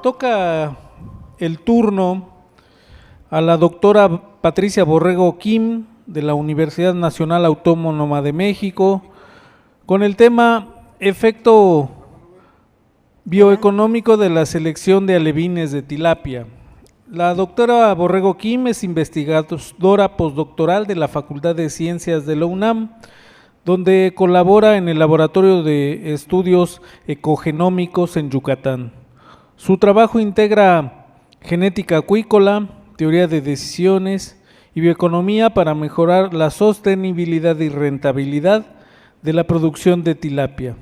toca el turno a la doctora Patricia Borrego Kim de la Universidad Nacional Autónoma de México con el tema efecto bioeconómico de la selección de alevines de tilapia. La doctora Borrego Kim es investigadora postdoctoral de la Facultad de Ciencias de la UNAM, donde colabora en el Laboratorio de Estudios Ecogenómicos en Yucatán. Su trabajo integra genética acuícola, teoría de decisiones y bioeconomía para mejorar la sostenibilidad y rentabilidad de la producción de tilapia,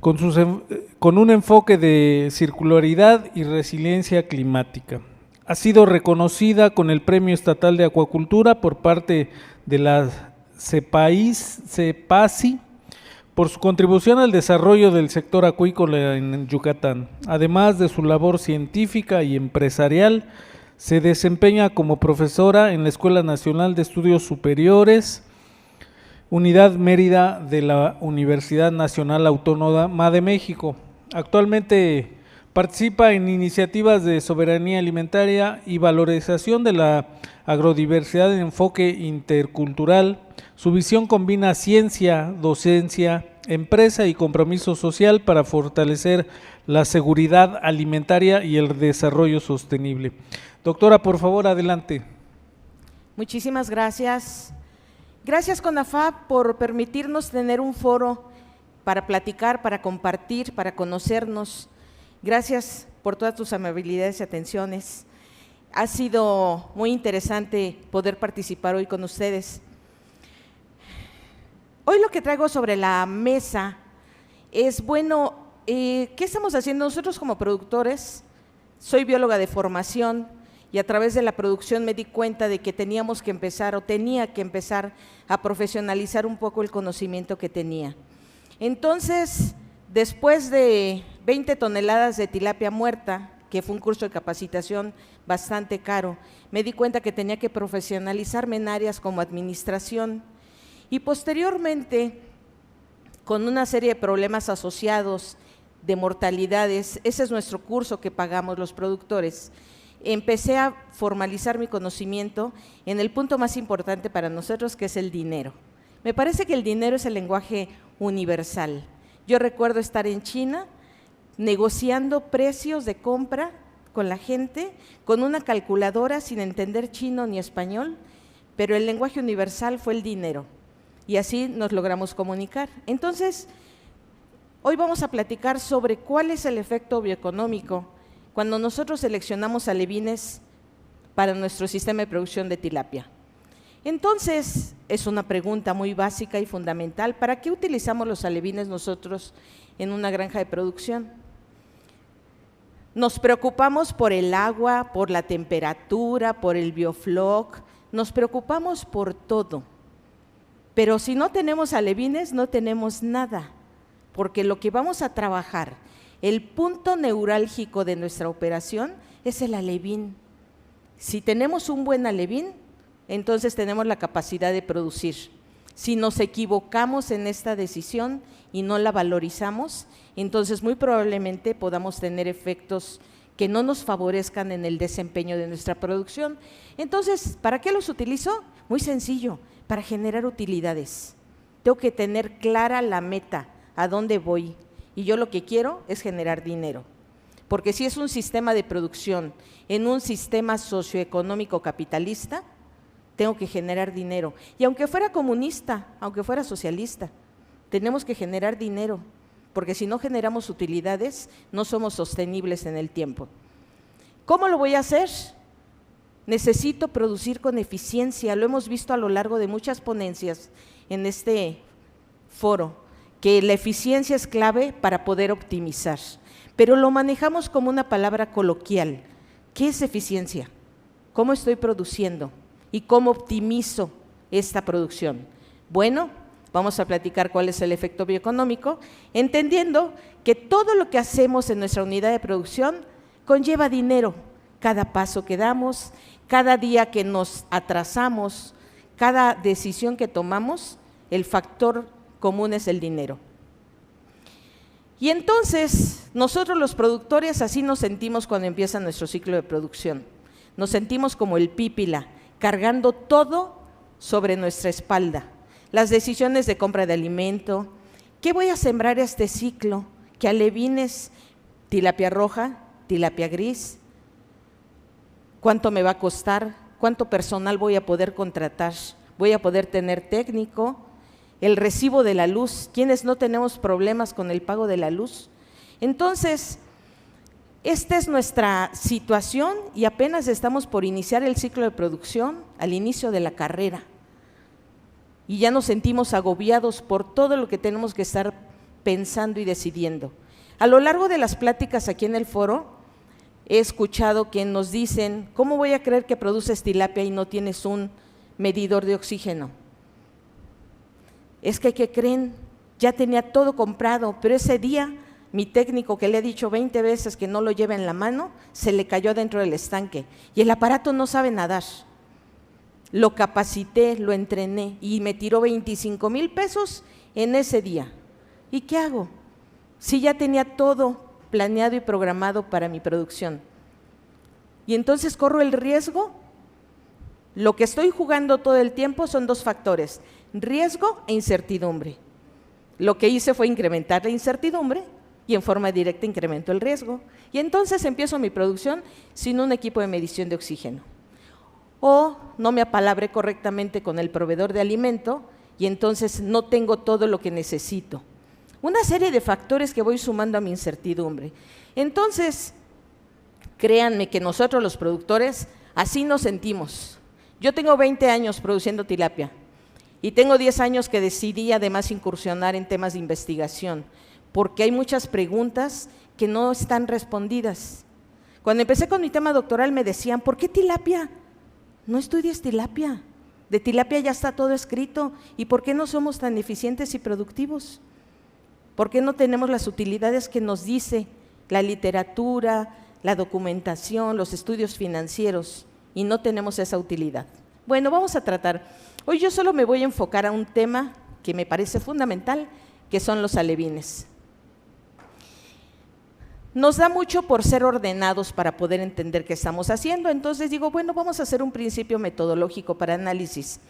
con un enfoque de circularidad y resiliencia climática. Ha sido reconocida con el Premio Estatal de Acuacultura por parte de la CEPACI por su contribución al desarrollo del sector acuícola en Yucatán. Además de su labor científica y empresarial, se desempeña como profesora en la Escuela Nacional de Estudios Superiores, Unidad Mérida de la Universidad Nacional Autónoma de México. Actualmente participa en iniciativas de soberanía alimentaria y valorización de la agrodiversidad en enfoque intercultural. Su visión combina ciencia, docencia, empresa y compromiso social para fortalecer la seguridad alimentaria y el desarrollo sostenible. Doctora, por favor, adelante. Muchísimas gracias. Gracias, CONAFAP, por permitirnos tener un foro para platicar, para compartir, para conocernos. Gracias por todas tus amabilidades y atenciones. Ha sido muy interesante poder participar hoy con ustedes. Hoy lo que traigo sobre la mesa es, bueno, ¿qué estamos haciendo nosotros como productores? Soy bióloga de formación y a través de la producción me di cuenta de que teníamos que empezar o tenía que empezar a profesionalizar un poco el conocimiento que tenía. Entonces, después de 20 toneladas de tilapia muerta, que fue un curso de capacitación bastante caro, me di cuenta que tenía que profesionalizarme en áreas como administración y posteriormente, con una serie de problemas asociados de mortalidades, ese es nuestro curso que pagamos los productores, empecé a formalizar mi conocimiento en el punto más importante para nosotros, que es el dinero. Me parece que el dinero es el lenguaje universal. Yo recuerdo estar en China negociando precios de compra con la gente, con una calculadora sin entender chino ni español, pero el lenguaje universal fue el dinero y así nos logramos comunicar. Entonces, hoy vamos a platicar sobre cuál es el efecto bioeconómico cuando nosotros seleccionamos alevines para nuestro sistema de producción de tilapia. Entonces, es una pregunta muy básica y fundamental: ¿para qué utilizamos los alevines nosotros en una granja de producción? Nos preocupamos por el agua, por la temperatura, por el biofloc, nos preocupamos por todo. Pero si no tenemos alevines, no tenemos nada, porque lo que vamos a trabajar, el punto neurálgico de nuestra operación es el alevín. Si tenemos un buen alevín, entonces tenemos la capacidad de producir. Si nos equivocamos en esta decisión y no la valorizamos, entonces muy probablemente podamos tener efectos que no nos favorezcan en el desempeño de nuestra producción. Entonces, ¿para qué los utilizo? Muy sencillo, para generar utilidades. Tengo que tener clara la meta, a dónde voy, y yo lo que quiero es generar dinero. Porque si es un sistema de producción en un sistema socioeconómico capitalista, tengo que generar dinero. Y aunque fuera comunista, aunque fuera socialista, tenemos que generar dinero, porque si no generamos utilidades, no somos sostenibles en el tiempo. ¿Cómo lo voy a hacer? Necesito producir con eficiencia. Lo hemos visto a lo largo de muchas ponencias en este foro, que la eficiencia es clave para poder optimizar, pero lo manejamos como una palabra coloquial. ¿Qué es eficiencia? ¿Cómo estoy produciendo? ¿Y cómo optimizo esta producción? Bueno, vamos a platicar cuál es el efecto bioeconómico, entendiendo que todo lo que hacemos en nuestra unidad de producción conlleva dinero. Cada paso que damos, cada día que nos atrasamos, cada decisión que tomamos, el factor común es el dinero. Y entonces, nosotros los productores así nos sentimos cuando empieza nuestro ciclo de producción. Nos sentimos como el pípila, cargando todo sobre nuestra espalda. Las decisiones de compra de alimento, ¿qué voy a sembrar este ciclo? ¿Qué alevines? ¿Tilapia roja? ¿Tilapia gris? ¿Cuánto me va a costar? ¿Cuánto personal voy a poder contratar? ¿Voy a poder tener técnico? El recibo de la luz, ¿quiénes no tenemos problemas con el pago de la luz? Entonces, esta es nuestra situación y apenas estamos por iniciar el ciclo de producción al inicio de la carrera. Y ya nos sentimos agobiados por todo lo que tenemos que estar pensando y decidiendo. A lo largo de las pláticas aquí en el foro, he escuchado que nos dicen, ¿cómo voy a creer que produces tilapia y no tienes un medidor de oxígeno? Es que, ¿qué creen? Ya tenía todo comprado, pero ese día mi técnico, que le he dicho 20 veces que no lo lleve en la mano, se le cayó dentro del estanque y el aparato no sabe nadar. Lo capacité, lo entrené y me tiró 25,000 pesos en ese día. ¿Y qué hago? Si ya tenía todo planeado y programado para mi producción. Y entonces corro el riesgo. Lo que estoy jugando todo el tiempo son dos factores: riesgo e incertidumbre. Lo que hice fue incrementar la incertidumbre y en forma directa incremento el riesgo. Y entonces empiezo mi producción sin un equipo de medición de oxígeno. O no me apalabré correctamente con el proveedor de alimento y entonces no tengo todo lo que necesito. Una serie de factores que voy sumando a mi incertidumbre. Entonces, créanme que nosotros los productores así nos sentimos. Yo tengo 20 años produciendo tilapia y tengo 10 años que decidí además incursionar en temas de investigación, porque hay muchas preguntas que no están respondidas. Cuando empecé con mi tema doctoral me decían, ¿por qué tilapia? No estudies tilapia, de tilapia ya está todo escrito. ¿Y por qué no somos tan eficientes y productivos? ¿Por qué no tenemos las utilidades que nos dice la literatura, la documentación, los estudios financieros y no tenemos esa utilidad? Bueno, vamos a tratar. Hoy yo solo me voy a enfocar a un tema que me parece fundamental, que son los alevines. Nos da mucho por ser ordenados para poder entender qué estamos haciendo, entonces digo, bueno, vamos a hacer un principio metodológico para análisis.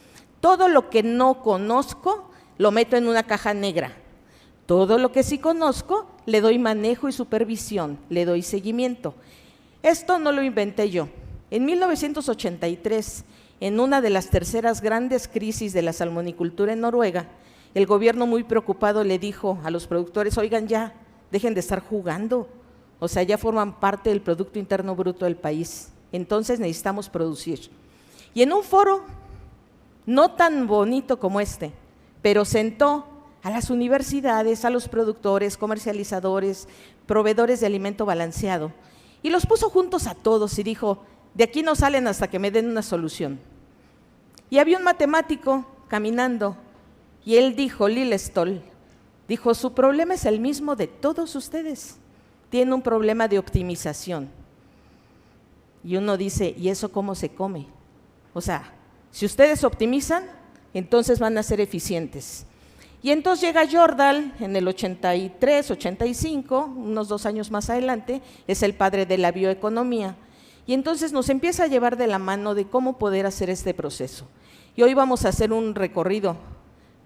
Todo lo que no conozco lo meto en una caja negra. Todo lo que sí conozco le doy manejo y supervisión, le doy seguimiento. Esto no lo inventé yo. En 1983, en una de las terceras grandes crisis de la salmonicultura en Noruega, el gobierno muy preocupado le dijo a los productores, oigan ya, dejen de estar jugando, o sea, ya forman parte del Producto Interno Bruto del país, entonces necesitamos producir. Y en un foro no tan bonito como este, pero sentó a las universidades, a los productores, comercializadores, proveedores de alimento balanceado, y los puso juntos a todos y dijo, de aquí no salen hasta que me den una solución. Y había un matemático caminando, y él dijo, Lillestoll, dijo, su problema es el mismo de todos ustedes, tienen un problema de optimización. Y uno dice, ¿y eso cómo se come? O sea, si ustedes optimizan, entonces van a ser eficientes. Y entonces llega Jordahl en el 83, 85, unos 2 años más adelante, es el padre de la bioeconomía. Y entonces nos empieza a llevar de la mano de cómo poder hacer este proceso. Y hoy vamos a hacer un recorrido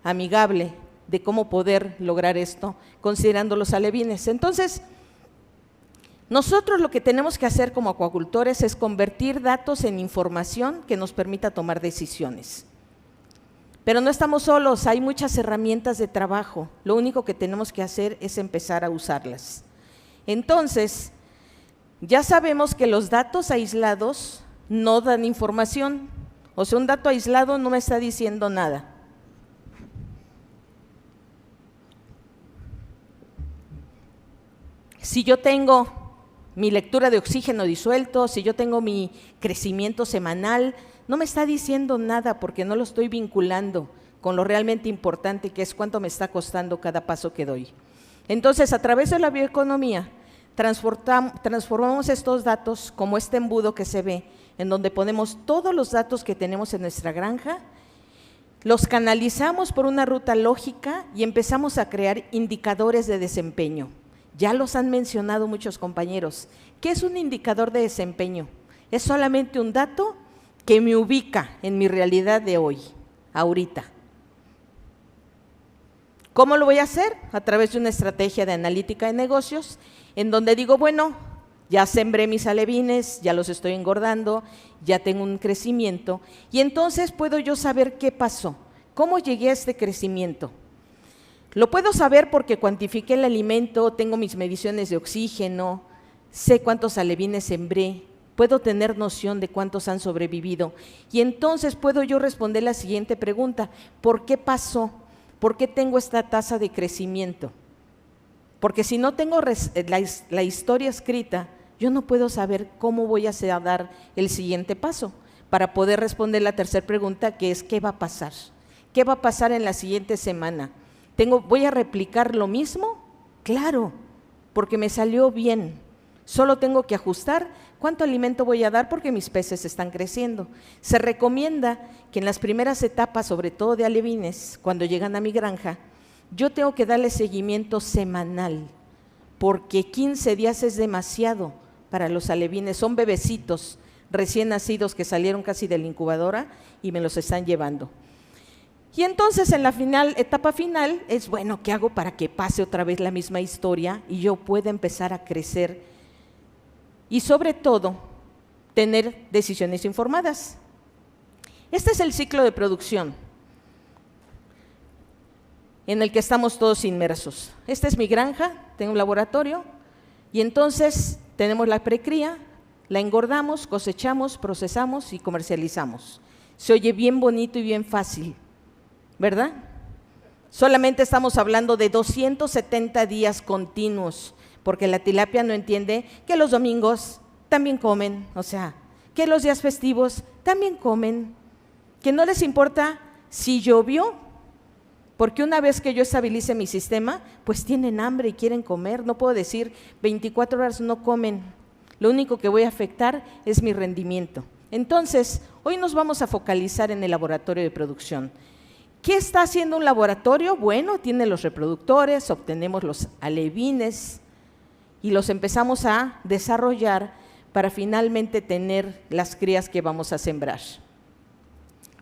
amigable de cómo poder lograr esto, considerando los alevines. Entonces, nosotros lo que tenemos que hacer como acuacultores es convertir datos en información que nos permita tomar decisiones. Pero no estamos solos, hay muchas herramientas de trabajo, lo único que tenemos que hacer es empezar a usarlas. Entonces, ya sabemos que los datos aislados no dan información, o sea, un dato aislado no me está diciendo nada. Si yo tengo mi lectura de oxígeno disuelto, si yo tengo mi crecimiento semanal, no me está diciendo nada porque no lo estoy vinculando con lo realmente importante, que es cuánto me está costando cada paso que doy. Entonces, a través de la bioeconomía, transformamos estos datos como este embudo que se ve, en donde ponemos todos los datos que tenemos en nuestra granja, los canalizamos por una ruta lógica y empezamos a crear indicadores de desempeño. Ya los han mencionado muchos compañeros. ¿Qué es un indicador de desempeño? Es solamente un dato que me ubica en mi realidad de hoy, ahorita. ¿Cómo lo voy a hacer? A través de una estrategia de analítica de negocios, en donde digo, bueno, ya sembré mis alevines, ya los estoy engordando, ya tengo un crecimiento, y entonces puedo yo saber qué pasó, cómo llegué a este crecimiento. Lo puedo saber porque cuantifiqué el alimento, tengo mis mediciones de oxígeno, sé cuántos alevines sembré, puedo tener noción de cuántos han sobrevivido, y entonces puedo yo responder la siguiente pregunta: ¿por qué pasó? ¿Por qué tengo esta tasa de crecimiento? Porque si no tengo la historia escrita, yo no puedo saber cómo voy a dar el siguiente paso para poder responder la tercera pregunta, que es ¿qué va a pasar? ¿Qué va a pasar en la siguiente semana? ¿Voy a replicar lo mismo? Claro, porque me salió bien. Solo tengo que ajustar cuánto alimento voy a dar porque mis peces están creciendo. Se recomienda que en las primeras etapas, sobre todo de alevines, cuando llegan a mi granja, yo tengo que darle seguimiento semanal, porque 15 días es demasiado para los alevines. Son bebecitos recién nacidos que salieron casi de la incubadora y me los están llevando. Y entonces en la etapa final es, bueno, ¿qué hago para que pase otra vez la misma historia y yo pueda empezar a crecer? Y sobre todo, tener decisiones informadas. Este es el ciclo de producción en el que estamos todos inmersos. Esta es mi granja, tengo un laboratorio, y entonces tenemos la precría, la engordamos, cosechamos, procesamos y comercializamos. Se oye bien bonito y bien fácil, ¿verdad? Solamente estamos hablando de 270 días continuos, porque la tilapia no entiende que los domingos también comen, o sea, que los días festivos también comen, que no les importa si llovió, porque una vez que yo estabilice mi sistema, pues tienen hambre y quieren comer. No puedo decir 24 horas no comen, lo único que voy a afectar es mi rendimiento. Entonces, hoy nos vamos a focalizar en el laboratorio de producción. ¿Qué está haciendo un laboratorio? Bueno, tiene los reproductores, obtenemos los alevines y los empezamos a desarrollar para finalmente tener las crías que vamos a sembrar.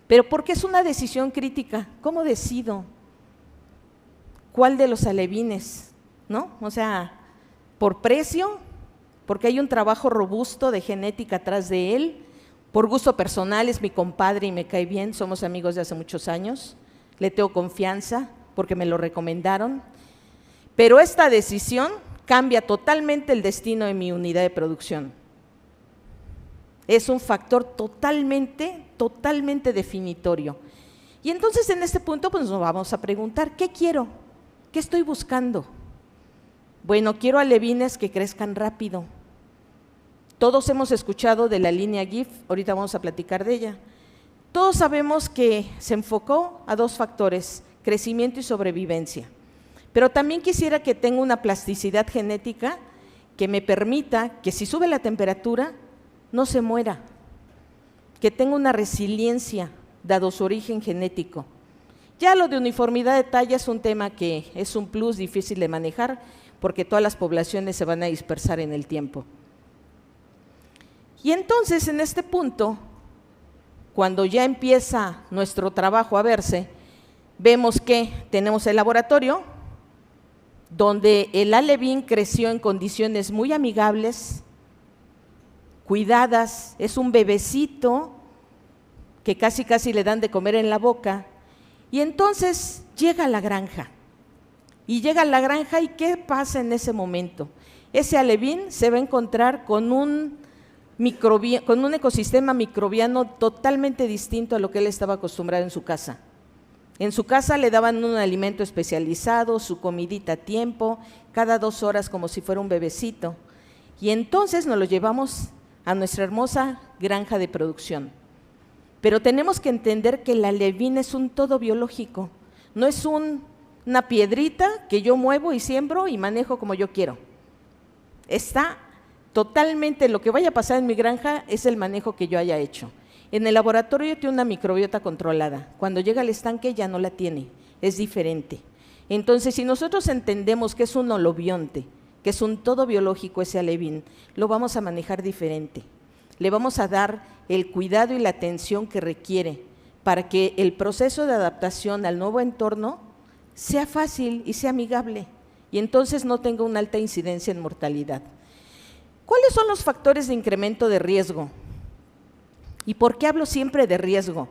Pero ¿por qué es una decisión crítica? ¿Cómo decido cuál de los alevines? ¿No? O sea, por precio, porque hay un trabajo robusto de genética atrás de él, por gusto personal, es mi compadre y me cae bien, somos amigos de hace muchos años, le tengo confianza porque me lo recomendaron, pero esta decisión cambia totalmente el destino de mi unidad de producción. Es un factor totalmente definitorio. Y entonces en este punto pues nos vamos a preguntar, ¿qué quiero? ¿Qué estoy buscando? Bueno, quiero alevines que crezcan rápido. Todos hemos escuchado de la línea GIF, ahorita vamos a platicar de ella. Todos sabemos que se enfocó a dos factores, crecimiento y sobrevivencia. Pero también quisiera que tenga una plasticidad genética que me permita que si sube la temperatura, no se muera, que tenga una resiliencia dado su origen genético. Ya lo de uniformidad de talla es un tema que es un plus difícil de manejar porque todas las poblaciones se van a dispersar en el tiempo. Y entonces en este punto, cuando ya empieza nuestro trabajo a verse, vemos que tenemos el laboratorio donde el alevín creció en condiciones muy amigables, cuidadas, es un bebecito que casi le dan de comer en la boca, y entonces llega a la granja, y ¿qué pasa en ese momento? Ese alevín se va a encontrar con un ecosistema microbiano totalmente distinto a lo que él estaba acostumbrado en su casa. En su casa le daban un alimento especializado, su comidita a tiempo, cada 2 horas como si fuera un bebecito, y entonces nos lo llevamos a nuestra hermosa granja de producción. Pero tenemos que entender que el alevín es un todo biológico, no es una piedrita que yo muevo y siembro y manejo como yo quiero. Está totalmente, lo que vaya a pasar en mi granja es el manejo que yo haya hecho. En el laboratorio tiene una microbiota controlada, cuando llega al estanque ya no la tiene, es diferente. Entonces, si nosotros entendemos que es un holobionte, que es un todo biológico ese alevín, lo vamos a manejar diferente. Le vamos a dar el cuidado y la atención que requiere para que el proceso de adaptación al nuevo entorno sea fácil y sea amigable, y entonces no tenga una alta incidencia en mortalidad. ¿Cuáles son los factores de incremento de riesgo? ¿Y por qué hablo siempre de riesgo?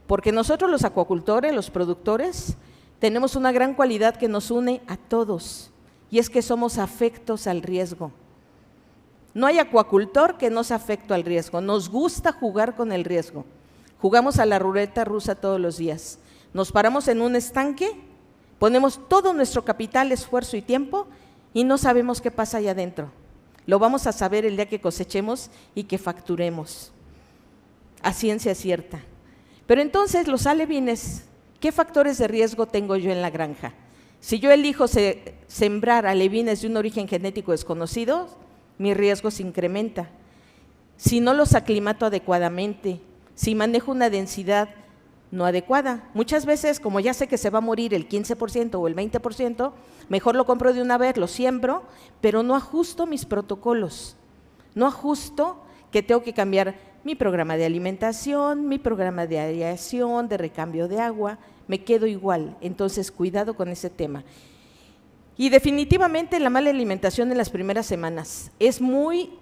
Porque nosotros los acuacultores, los productores, tenemos una gran cualidad que nos une a todos, y es que somos afectos al riesgo. No hay acuacultor que no sea afecto al riesgo, nos gusta jugar con el riesgo. Jugamos a la ruleta rusa todos los días. Nos paramos en un estanque, ponemos todo nuestro capital, esfuerzo y tiempo y no sabemos qué pasa allá adentro. Lo vamos a saber el día que cosechemos y que facturemos, a ciencia cierta. Pero entonces los alevines, ¿qué factores de riesgo tengo yo en la granja? Si yo elijo sembrar alevines de un origen genético desconocido, mi riesgo se incrementa. Si no los aclimato adecuadamente, si manejo una densidad no adecuada, muchas veces, como ya sé que se va a morir el 15% o el 20%, mejor lo compro de una vez, lo siembro, pero no ajusto mis protocolos, no ajusto que tengo que cambiar mi programa de alimentación, mi programa de aireación, de recambio de agua, me quedo igual. Entonces, cuidado con ese tema. Y definitivamente la mala alimentación en las primeras semanas. Es muy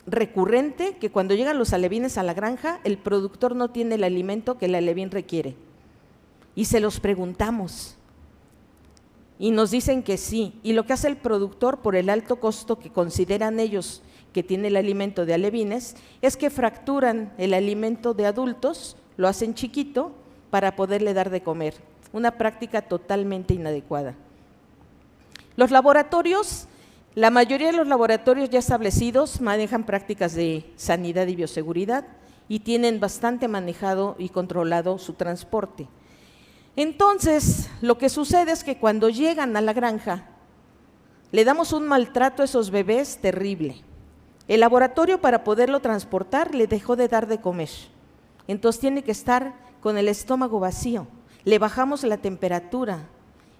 recurrente que cuando llegan los alevines a la granja, el productor no tiene el alimento que el alevín requiere. Y se los preguntamos. Y nos dicen que sí. Y lo que hace el productor, por el alto costo que consideran ellos que tiene el alimento de alevines, es que fracturan el alimento de adultos, lo hacen chiquito para poderle dar de comer. Una práctica totalmente inadecuada. Los laboratorios, la mayoría de los laboratorios ya establecidos manejan prácticas de sanidad y bioseguridad y tienen bastante manejado y controlado su transporte. Entonces, lo que sucede es que cuando llegan a la granja, le damos un maltrato a esos bebés terrible. El laboratorio, para poderlo transportar, le dejó de dar de comer. Entonces tiene que estar con el estómago vacío. Le bajamos la temperatura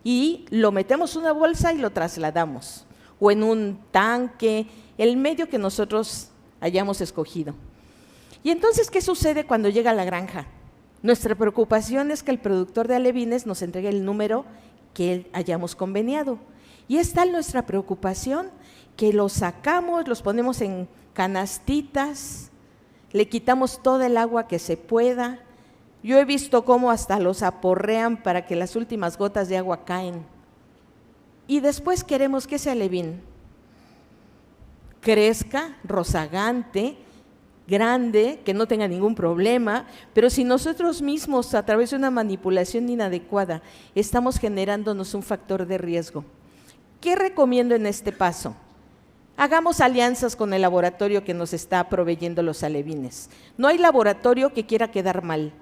y lo metemos en una bolsa y lo trasladamos, o en un tanque, el medio que nosotros hayamos escogido. Y entonces, ¿qué sucede cuando llega a la granja? Nuestra preocupación es que el productor de alevines nos entregue el número que hayamos conveniado. Y es tal nuestra preocupación que los sacamos, los ponemos en canastitas, le quitamos todo el agua que se pueda. Yo he visto cómo hasta los aporrean para que las últimas gotas de agua caen. Y después queremos que ese alevín crezca, rozagante, grande, que no tenga ningún problema, pero si nosotros mismos, a través de una manipulación inadecuada, estamos generándonos un factor de riesgo. ¿Qué recomiendo en este paso? Hagamos alianzas con el laboratorio que nos está proveyendo los alevines. No hay laboratorio que quiera quedar mal.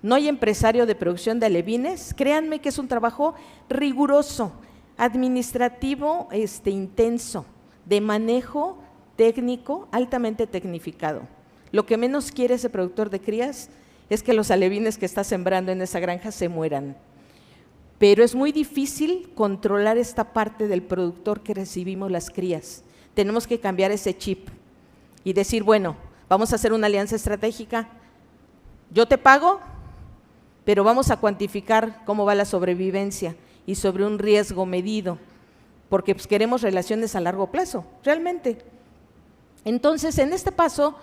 No hay empresario de producción de alevines. Créanme que es un trabajo riguroso, administrativo, intenso, de manejo técnico, altamente tecnificado. Lo que menos quiere ese productor de crías es que los alevines que está sembrando en esa granja se mueran. Pero es muy difícil controlar esta parte del productor que recibimos las crías. Tenemos que cambiar ese chip y decir, bueno, vamos a hacer una alianza estratégica. Yo te pago, pero vamos a cuantificar cómo va la sobrevivencia y sobre un riesgo medido, porque pues queremos relaciones a largo plazo, realmente. Entonces, en este paso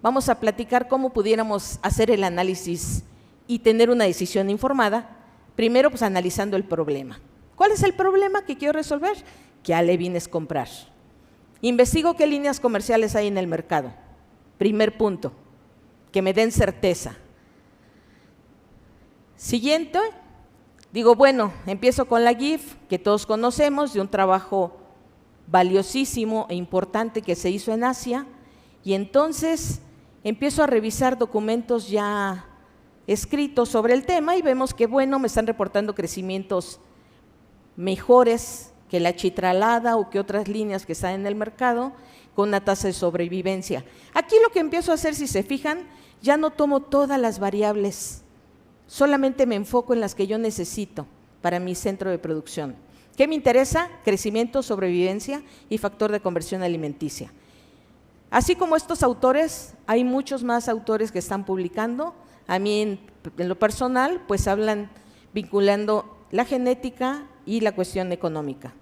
vamos a platicar cómo pudiéramos hacer el análisis y tener una decisión informada. Primero, pues analizando el problema. ¿Cuál es el problema que quiero resolver? ¿Qué alevines comprar? Investigo qué líneas comerciales hay en el mercado. Primer punto, que me den certeza. Siguiente, digo, bueno, empiezo con la GIF, que todos conocemos, de un trabajo valiosísimo e importante que se hizo en Asia, y entonces empiezo a revisar documentos ya escritos sobre el tema y vemos que, bueno, me están reportando crecimientos mejores que la chitralada o que otras líneas que están en el mercado con una tasa de sobrevivencia. Aquí lo que empiezo a hacer, si se fijan, ya no tomo todas las variables, solamente me enfoco en las que yo necesito para mi centro de producción. ¿Qué me interesa? Crecimiento, sobrevivencia y factor de conversión alimenticia. Así como estos autores, hay muchos más autores que están publicando. A mí en lo personal, pues hablan vinculando la genética y la cuestión económica.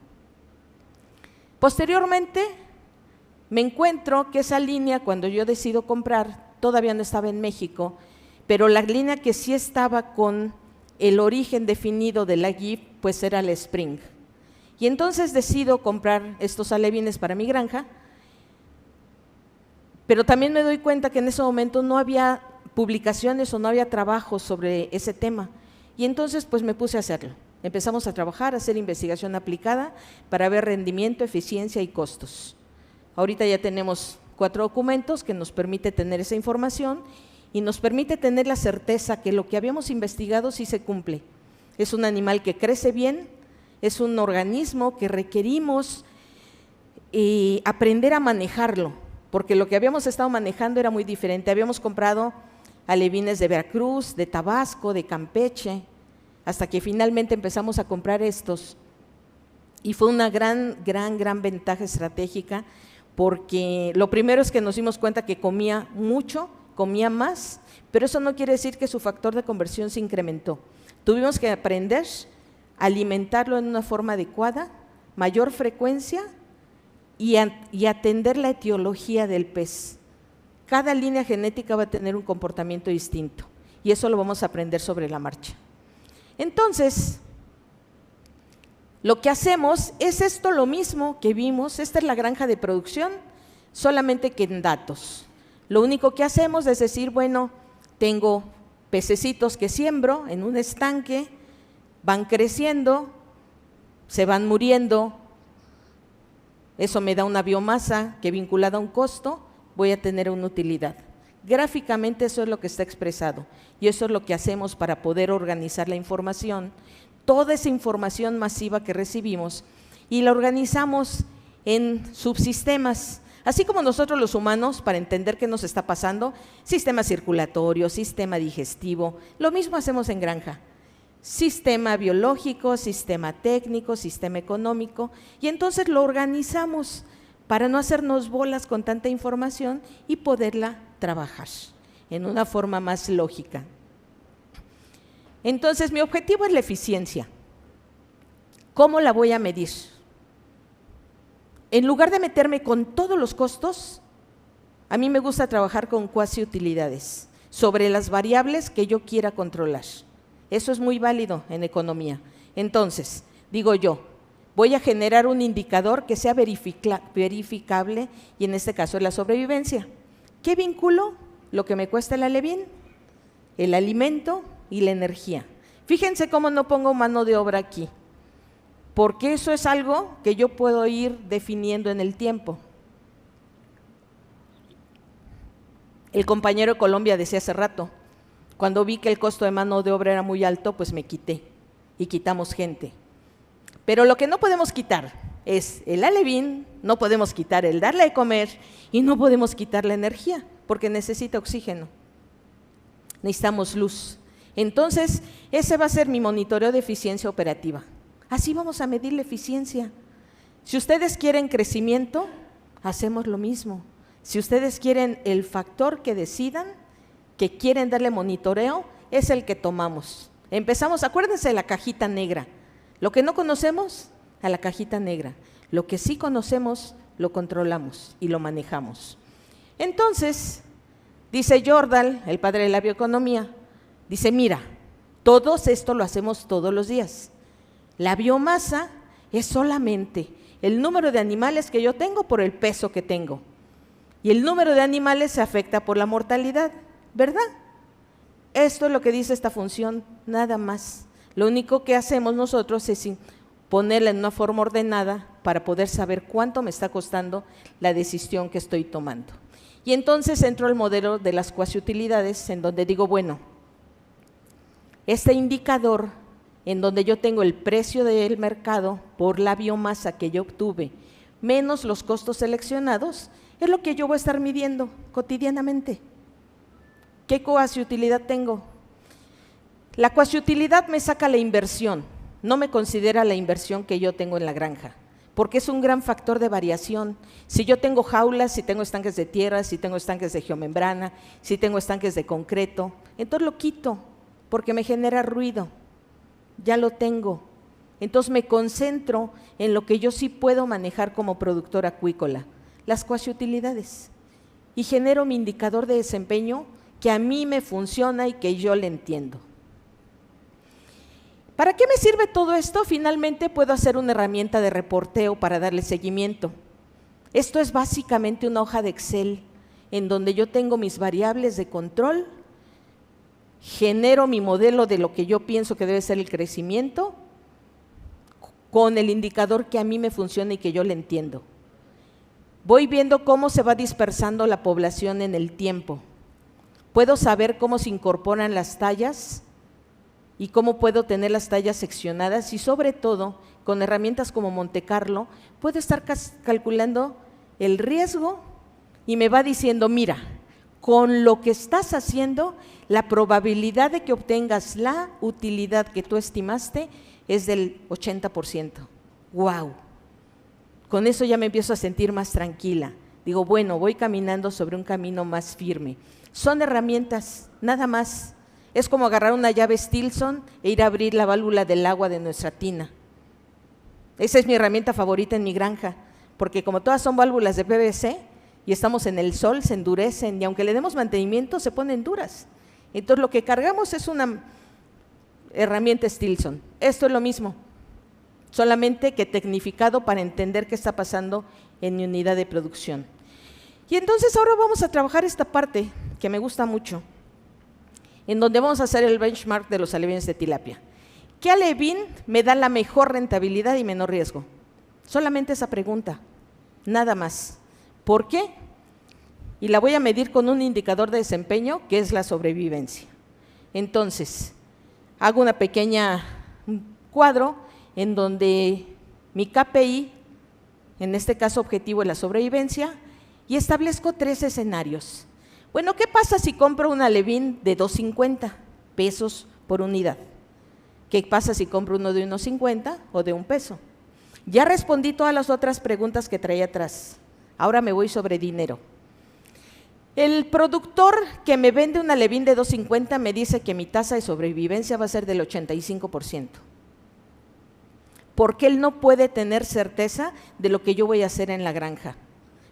Posteriormente, me encuentro que esa línea, cuando yo decido comprar, todavía no estaba en México, pero la línea que sí estaba con el origen definido de la GIF, pues era la Spring. Y entonces decido comprar estos alevines para mi granja, pero también me doy cuenta que en ese momento no había publicaciones o no había trabajo sobre ese tema. Y entonces pues me puse a hacerlo. Empezamos a trabajar, a hacer investigación aplicada para ver rendimiento, eficiencia y costos. Ahorita ya tenemos 4 documentos que nos permite tener esa información y nos permite tener la certeza que lo que habíamos investigado sí se cumple. Es un animal que crece bien, es un organismo que requerimos aprender a manejarlo, porque lo que habíamos estado manejando era muy diferente. Habíamos comprado alevines de Veracruz, de Tabasco, de Campeche, hasta que finalmente empezamos a comprar estos. Y fue una gran ventaja estratégica, porque lo primero es que nos dimos cuenta que comía mucho, comía más, pero eso no quiere decir que su factor de conversión se incrementó. Tuvimos que aprender a alimentarlo en una forma adecuada, mayor frecuencia y atender la etiología del pez. Cada línea genética va a tener un comportamiento distinto y eso lo vamos a aprender sobre la marcha. Entonces, lo que hacemos es esto lo mismo que vimos, esta es la granja de producción, solamente que en datos. Lo único que hacemos es decir, bueno, tengo pececitos que siembro en un estanque, van creciendo, se van muriendo, eso me da una biomasa que vinculada a un costo, voy a tener una utilidad. Gráficamente eso es lo que está expresado y eso es lo que hacemos para poder organizar la información, toda esa información masiva que recibimos y la organizamos en subsistemas, así como nosotros los humanos para entender qué nos está pasando, sistema circulatorio, sistema digestivo, lo mismo hacemos en granja. Sistema biológico, sistema técnico, sistema económico y entonces lo organizamos para no hacernos bolas con tanta información y poderla trabajar en una forma más lógica. Entonces, mi objetivo es la eficiencia. ¿Cómo la voy a medir? En lugar de meterme con todos los costos, a mí me gusta trabajar con cuasi utilidades sobre las variables que yo quiera controlar. Eso es muy válido en economía. Entonces, digo yo, voy a generar un indicador que sea verificable y en este caso es la sobrevivencia. ¿Qué vinculo? Lo que me cuesta el alevín, el alimento y la energía. Fíjense cómo no pongo mano de obra aquí, porque eso es algo que yo puedo ir definiendo en el tiempo. El compañero de Colombia decía hace rato, cuando vi que el costo de mano de obra era muy alto, pues me quité y quitamos gente. Pero lo que no podemos quitar es el alevín, no podemos quitar el darle de comer y no podemos quitar la energía, porque necesita oxígeno. Necesitamos luz. Entonces, ese va a ser mi monitoreo de eficiencia operativa. Así vamos a medir la eficiencia. Si ustedes quieren crecimiento, hacemos lo mismo. Si ustedes quieren el factor que decidan, que quieren darle monitoreo, es el que tomamos. Empezamos, acuérdense de la cajita negra. Lo que no conocemos, a la cajita negra. Lo que sí conocemos, lo controlamos y lo manejamos. Entonces, dice Jordan, el padre de la bioeconomía, dice, mira, todo esto lo hacemos todos los días. La biomasa es solamente el número de animales que yo tengo por el peso que tengo. Y el número de animales se afecta por la mortalidad, ¿verdad? Esto es lo que dice esta función, nada más. Lo único que hacemos nosotros es ponerla en una forma ordenada para poder saber cuánto me está costando la decisión que estoy tomando. Y entonces entro al modelo de las cuasi utilidades, en donde digo, bueno, este indicador en donde yo tengo el precio del mercado por la biomasa que yo obtuve, menos los costos seleccionados, es lo que yo voy a estar midiendo cotidianamente. ¿Qué cuasi utilidad tengo? La cuasi utilidad me saca la inversión. no me considera la inversión que yo tengo en la granja, porque es un gran factor de variación. Si yo tengo jaulas, si tengo estanques de tierra, si tengo estanques de geomembrana, si tengo estanques de concreto, entonces lo quito porque me genera ruido, ya lo tengo. Entonces me concentro en lo que yo sí puedo manejar como productor acuícola, las cuasiutilidades, y genero mi indicador de desempeño que a mí me funciona y que yo le entiendo. ¿Para qué me sirve todo esto? Finalmente puedo hacer una herramienta de reporteo para darle seguimiento. Esto es básicamente una hoja de Excel en donde yo tengo mis variables de control, genero mi modelo de lo que yo pienso que debe ser el crecimiento con el indicador que a mí me funciona y que yo le entiendo. Voy viendo cómo se va dispersando la población en el tiempo. Puedo saber cómo se incorporan las tallas y cómo puedo tener las tallas seccionadas, y sobre todo, con herramientas como Monte Carlo, puedo estar calculando el riesgo y me va diciendo, mira, con lo que estás haciendo, la probabilidad de que obtengas la utilidad que tú estimaste es del 80%. ¡Wow! Con eso ya me empiezo a sentir más tranquila. Digo, bueno, voy caminando sobre un camino más firme. Son herramientas, nada más. Es como agarrar una llave Stilson e ir a abrir la válvula del agua de nuestra tina. Esa es mi herramienta favorita en mi granja, porque como todas son válvulas de PVC y estamos en el sol, se endurecen y aunque le demos mantenimiento se ponen duras. Entonces lo que cargamos es una herramienta Stilson. Esto es lo mismo, solamente que tecnificado para entender qué está pasando en mi unidad de producción. Y entonces ahora vamos a trabajar esta parte que me gusta mucho, en donde vamos a hacer el benchmark de los alevines de tilapia. ¿Qué alevín me da la mejor rentabilidad y menor riesgo? Solamente esa pregunta, nada más. ¿Por qué? Y la voy a medir con un indicador de desempeño que es la sobrevivencia. Entonces, hago una pequeña cuadro en donde mi KPI, en este caso objetivo es la sobrevivencia, y establezco 3 escenarios. Bueno, ¿qué pasa si compro un alevín de 2.50 pesos por unidad? ¿Qué pasa si compro uno de 1.50 o de 1 peso? Ya respondí todas las otras preguntas que traía atrás. Ahora me voy sobre dinero. El productor que me vende un alevín de 2.50 me dice que mi tasa de sobrevivencia va a ser del 85%. Porque él no puede tener certeza de lo que yo voy a hacer en la granja,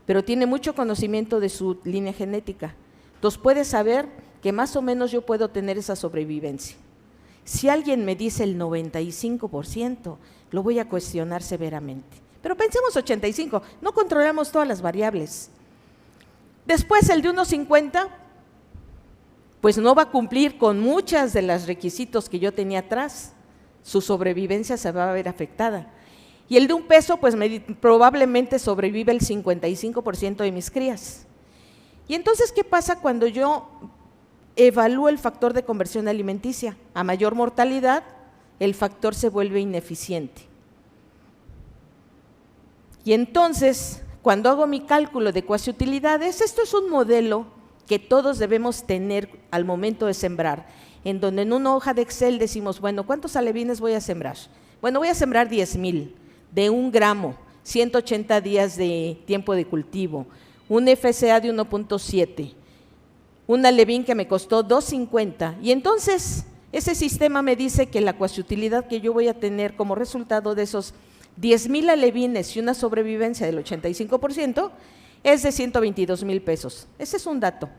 pero tiene mucho conocimiento de su línea genética. Entonces puede saber que más o menos yo puedo tener esa sobrevivencia. Si alguien me dice el 95%, lo voy a cuestionar severamente. Pero pensemos 85%, no controlamos todas las variables. Después el de 1.50, pues no va a cumplir con muchas de los requisitos que yo tenía atrás. Su sobrevivencia se va a ver afectada. Y el de 1 peso, pues probablemente sobrevive el 55% de mis crías. Y entonces, ¿qué pasa cuando yo evalúo el factor de conversión alimenticia? A mayor mortalidad, el factor se vuelve ineficiente. Y entonces, cuando hago mi cálculo de cuasiutilidades, esto es un modelo que todos debemos tener al momento de sembrar, en donde en una hoja de Excel decimos, bueno, ¿cuántos alevines voy a sembrar? Bueno, voy a sembrar 10,000 de 1 gramo, 180 días de tiempo de cultivo, un FCA de 1.7, un alevín que me costó 2.50, y entonces ese sistema me dice que la cuasiutilidad que yo voy a tener como resultado de esos 10,000 alevines y una sobrevivencia del 85% es de 122,000 pesos. Ese es un dato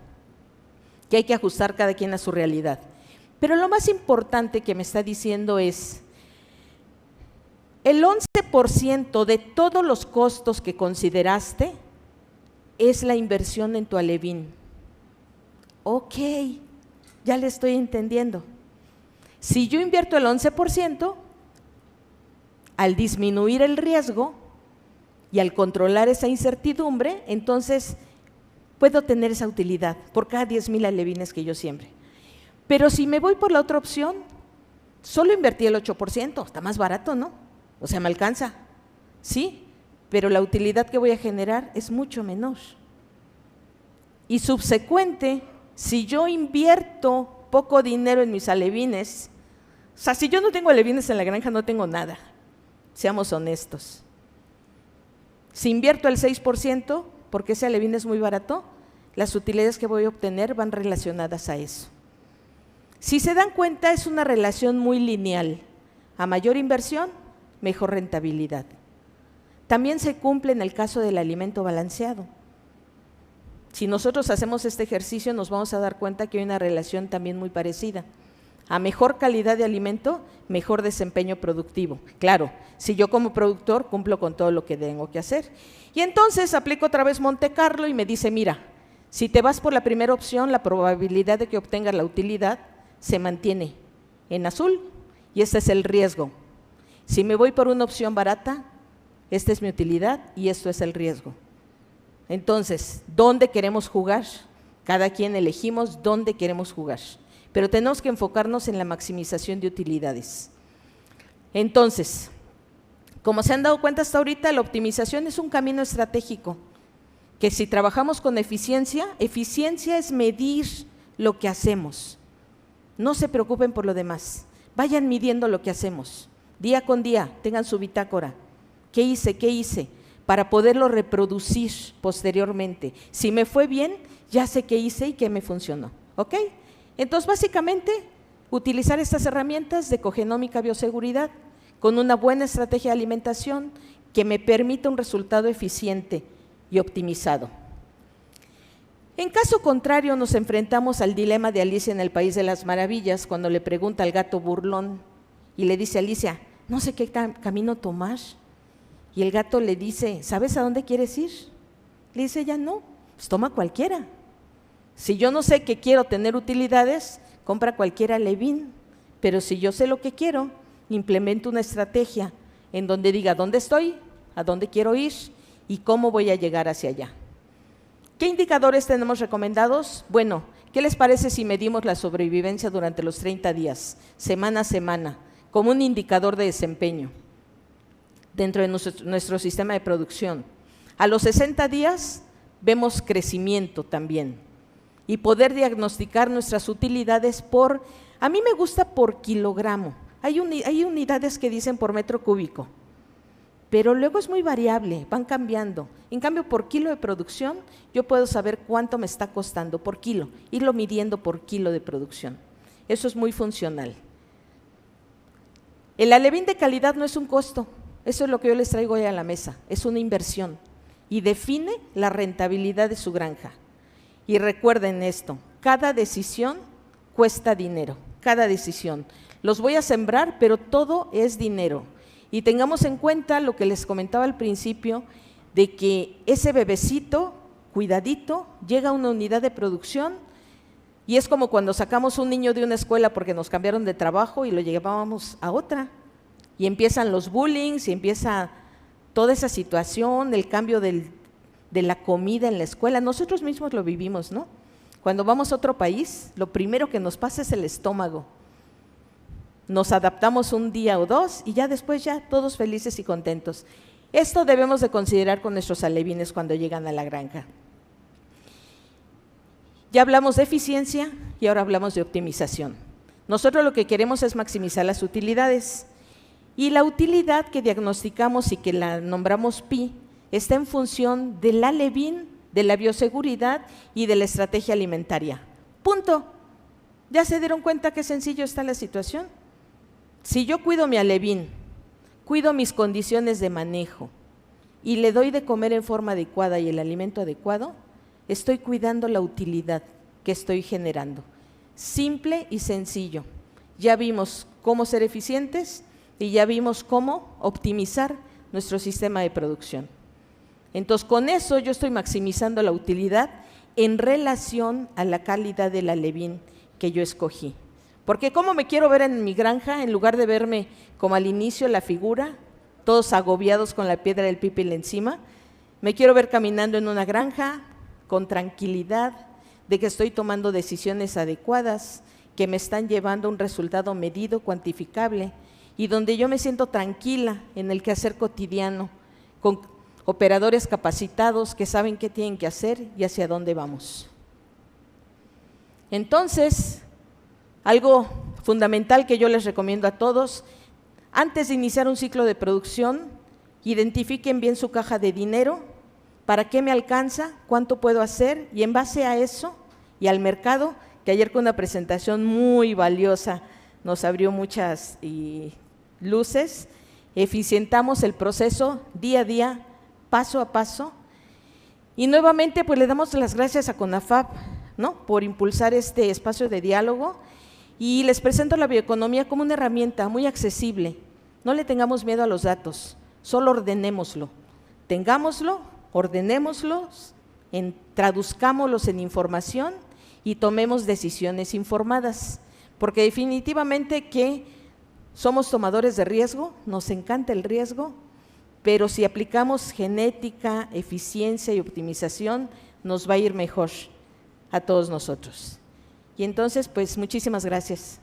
que hay que ajustar cada quien a su realidad. Pero lo más importante que me está diciendo es, el 11% de todos los costos que consideraste es la inversión en tu alevín. Ok, ya le estoy entendiendo. Si yo invierto el 11%, al disminuir el riesgo y al controlar esa incertidumbre, entonces puedo tener esa utilidad por cada 10,000 alevines que yo siembre. Pero si me voy por la otra opción, solo invertí el 8%, está más barato, ¿no? O sea, me alcanza, sí, pero la utilidad que voy a generar es mucho menor. Y subsecuente, si yo invierto poco dinero en mis alevines, sea, si yo no tengo alevines en la granja, no tengo nada. Seamos honestos. Si invierto el 6%, porque ese alevín es muy barato, las utilidades que voy a obtener van relacionadas a eso. Si se dan cuenta, es una relación muy lineal. A mayor inversión, mejor rentabilidad. También se cumple en el caso del alimento balanceado. Si nosotros hacemos este ejercicio, nos vamos a dar cuenta que hay una relación también muy parecida. A mejor calidad de alimento, mejor desempeño productivo. Claro, si yo como productor cumplo con todo lo que tengo que hacer. Y entonces aplico otra vez Monte Carlo y me dice, mira, si te vas por la primera opción, la probabilidad de que obtengas la utilidad se mantiene en azul y este es el riesgo. Si me voy por una opción barata, esta es mi utilidad y esto es el riesgo. Entonces, ¿dónde queremos jugar? Cada quien elegimos dónde queremos jugar, pero tenemos que enfocarnos en la maximización de utilidades. Entonces, como se han dado cuenta hasta ahorita, la optimización es un camino estratégico, que si trabajamos con eficiencia es medir lo que hacemos. No se preocupen por lo demás, vayan midiendo lo que hacemos, día con día, tengan su bitácora. ¿Qué hice? Para poderlo reproducir posteriormente. Si me fue bien, ya sé qué hice y qué me funcionó. ¿Ok? Entonces, básicamente, utilizar estas herramientas de cogenómica bioseguridad con una buena estrategia de alimentación que me permita un resultado eficiente y optimizado. En caso contrario, nos enfrentamos al dilema de Alicia en el País de las Maravillas, cuando le pregunta al gato burlón y le dice a Alicia, no sé qué camino tomar. Y el gato le dice, ¿sabes a dónde quieres ir? Le dice ella, no, pues toma cualquiera. Si yo no sé que quiero tener utilidades, compra cualquier alevín. Pero si yo sé lo que quiero, implemento una estrategia en donde diga dónde estoy, a dónde quiero ir y cómo voy a llegar hacia allá. ¿Qué indicadores tenemos recomendados? Bueno, ¿qué les parece si medimos la sobrevivencia durante los 30 días, semana a semana, como un indicador de desempeño dentro de nuestro sistema de producción? A los 60 días vemos crecimiento también y poder diagnosticar nuestras utilidades a mí me gusta por kilogramo. Hay unidades que dicen por metro cúbico, pero luego es muy variable, van cambiando. En cambio, por kilo de producción, yo puedo saber cuánto me está costando por kilo, irlo midiendo por kilo de producción. Eso es muy funcional. El alevín de calidad no es un costo, eso es lo que yo les traigo hoy a la mesa, es una inversión y define la rentabilidad de su granja. Y recuerden esto, cada decisión cuesta dinero, cada decisión. Los voy a sembrar, pero todo es dinero. Y tengamos en cuenta lo que les comentaba al principio, de que ese bebecito, cuidadito, llega a una unidad de producción y es como cuando sacamos un niño de una escuela porque nos cambiaron de trabajo y lo llevábamos a otra. Y empiezan los bullying, y empieza toda esa situación, el cambio de la comida en la escuela. Nosotros mismos lo vivimos, ¿no? Cuando vamos a otro país, lo primero que nos pasa es el estómago. Nos adaptamos un día o dos y ya después ya todos felices y contentos. Esto debemos de considerar con nuestros alevines cuando llegan a la granja. Ya hablamos de eficiencia y ahora hablamos de optimización. Nosotros lo que queremos es maximizar las utilidades y la utilidad que diagnosticamos y que la nombramos PI está en función del alevín, de la bioseguridad y de la estrategia alimentaria. Punto. ¿Ya se dieron cuenta qué sencillo está la situación? Si yo cuido mi alevín, cuido mis condiciones de manejo y le doy de comer en forma adecuada y el alimento adecuado, estoy cuidando la utilidad que estoy generando. Simple y sencillo. Ya vimos cómo ser eficientes y ya vimos cómo optimizar nuestro sistema de producción. Entonces, con eso yo estoy maximizando la utilidad en relación a la calidad del alevín que yo escogí. Porque ¿cómo me quiero ver en mi granja en lugar de verme como al inicio la figura, todos agobiados con la piedra del pípil encima? Me quiero ver caminando en una granja con tranquilidad, de que estoy tomando decisiones adecuadas, que me están llevando a un resultado medido, cuantificable, y donde yo me siento tranquila en el quehacer cotidiano, con operadores capacitados que saben qué tienen que hacer y hacia dónde vamos. Entonces, algo fundamental que yo les recomiendo a todos, antes de iniciar un ciclo de producción, identifiquen bien su caja de dinero, para qué me alcanza, cuánto puedo hacer, y en base a eso y al mercado, que ayer con una presentación muy valiosa nos abrió muchas luces, eficientamos el proceso día a día, paso a paso, y nuevamente pues le damos las gracias a CONAFAP, ¿no?, por impulsar este espacio de diálogo, y les presento la bioeconomía como una herramienta muy accesible. No le tengamos miedo a los datos, solo ordenémoslo, tengámoslo, ordenémoslos, traduzcámoslos en información y tomemos decisiones informadas, porque definitivamente que somos tomadores de riesgo, nos encanta el riesgo, pero si aplicamos genética, eficiencia y optimización, nos va a ir mejor a todos nosotros. Y entonces, pues muchísimas gracias.